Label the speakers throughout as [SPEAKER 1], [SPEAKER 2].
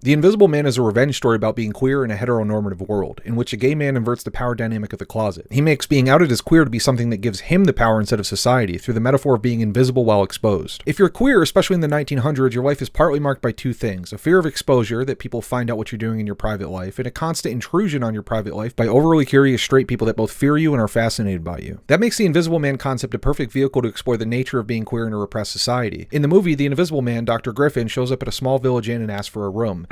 [SPEAKER 1] The Invisible Man is a revenge story about being queer in a heteronormative world, in which a gay man inverts the power dynamic of the closet. He makes being outed as queer to be something that gives him the power instead of society, through the metaphor of being invisible while exposed. If you're queer, especially in the 1900s, your life is partly marked by two things: a fear of exposure, that people find out what you're doing in your private life, and a constant intrusion on your private life by overly curious straight people that both fear you and are fascinated by you. That makes the Invisible Man concept a perfect vehicle to explore the nature of being queer in a repressed society. In the movie, the Invisible Man, Dr. Griffin, shows up at a small village inn and asks for a room.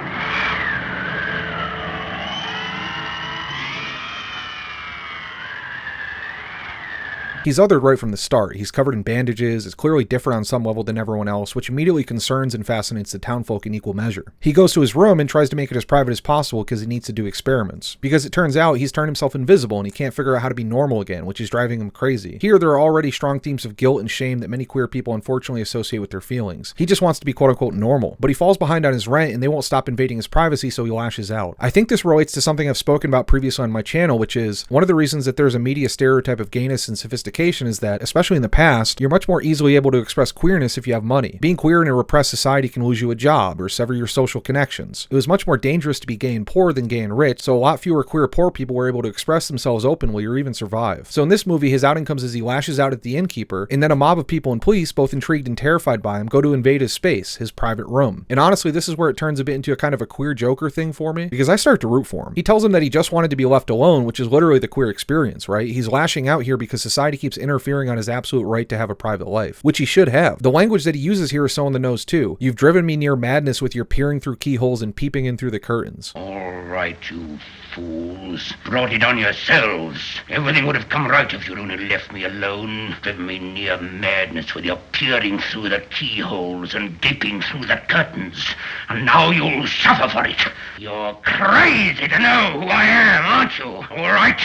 [SPEAKER 1] He's othered right from the start. He's covered in bandages, is clearly different on some level than everyone else, which immediately concerns and fascinates the townfolk in equal measure. He goes to his room and tries to make it as private as possible because he needs to do experiments. Because it turns out he's turned himself invisible and he can't figure out how to be normal again, which is driving him crazy. Here, there are already strong themes of guilt and shame that many queer people unfortunately associate with their feelings. He just wants to be quote-unquote normal, but he falls behind on his rent and they won't stop invading his privacy, so he lashes out. I think this relates to something I've spoken about previously on my channel, which is one of the reasons that there's a media stereotype of gayness and sophistication is that, especially in the past, you're much more easily able to express queerness if you have money. Being queer in a repressed society can lose you a job or sever your social connections. It was much more dangerous to be gay and poor than gay and rich, so a lot fewer queer poor people were able to express themselves openly or even survive. So in this movie, his outing comes as he lashes out at the innkeeper, and then a mob of people and police, both intrigued and terrified by him, go to invade his space, his private room. And honestly, this is where it turns a bit into a kind of a queer Joker thing for me, because I start to root for him. He tells him that he just wanted to be left alone, which is literally the queer experience, right? He's lashing out here because society keeps interfering on his absolute right to have a private life, which he should have. The language that he uses here is so on the nose too. You've driven me near madness with your peering through keyholes and peeping in through the curtains.
[SPEAKER 2] All right, you fools. Brought it on yourselves. Everything would have come right if you'd only left me alone. Driven me near madness with your peering through the keyholes and gaping through the curtains. And now you'll suffer for it. You're crazy to know who I am, aren't you? All right?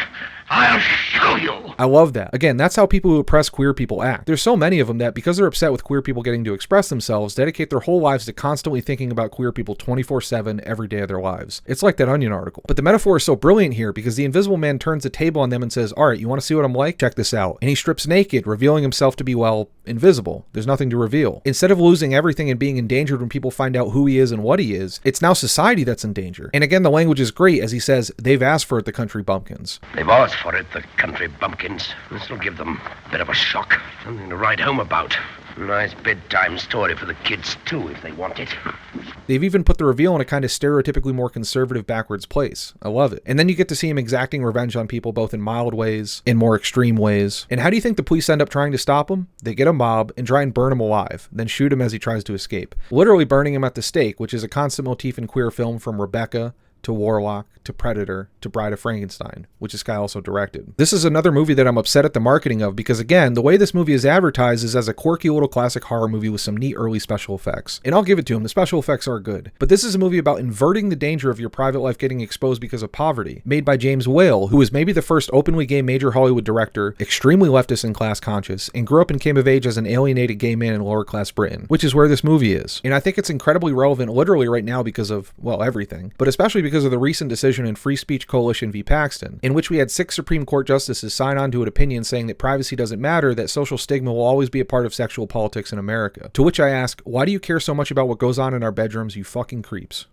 [SPEAKER 2] I'll show you.
[SPEAKER 1] I love that. Again, that's how people who oppress queer people act. There's so many of them that, because they're upset with queer people getting to express themselves, dedicate their whole lives to constantly thinking about queer people 24/7 every day of their lives. It's like that Onion article. But the metaphor is so brilliant here because the Invisible Man turns the table on them and says, all right, you want to see what I'm like? Check this out. And he strips naked, revealing himself to be, well, invisible. There's nothing to reveal. Instead of losing everything and being endangered when people find out who he is and what he is, it's now society that's in danger. And again, the language is great as he says, they've asked for it, the country bumpkins.
[SPEAKER 2] They've asked for it, the country bumpkins. This will give them a bit of a shock. Something to write home about. Nice bedtime story for the kids, too, if they want it.
[SPEAKER 1] They've even put the reveal in a kind of stereotypically more conservative, backwards place. I love it. And then you get to see him exacting revenge on people both in mild ways and more extreme ways. And how do you think the police end up trying to stop him? They get a mob and try and burn him alive, then shoot him as he tries to escape. Literally burning him at the stake, which is a constant motif in queer film from Rebecca to Warlock, to Predator, to Bride of Frankenstein, which this guy also directed. This is another movie that I'm upset at the marketing of because, again, the way this movie is advertised is as a quirky little classic horror movie with some neat early special effects. And I'll give it to him, the special effects are good. But this is a movie about inverting the danger of your private life getting exposed because of poverty, made by James Whale, who is maybe the first openly gay major Hollywood director, extremely leftist and class conscious, and grew up and came of age as an alienated gay man in lower class Britain, which is where this movie is. And I think it's incredibly relevant literally right now because of, well, everything, but especially because of the recent decision in Free Speech Coalition v. Paxton, in which we had 6 Supreme Court justices sign on to an opinion saying that privacy doesn't matter, that social stigma will always be a part of sexual politics in America. To which I ask, why do you care so much about what goes on in our bedrooms, you fucking creeps?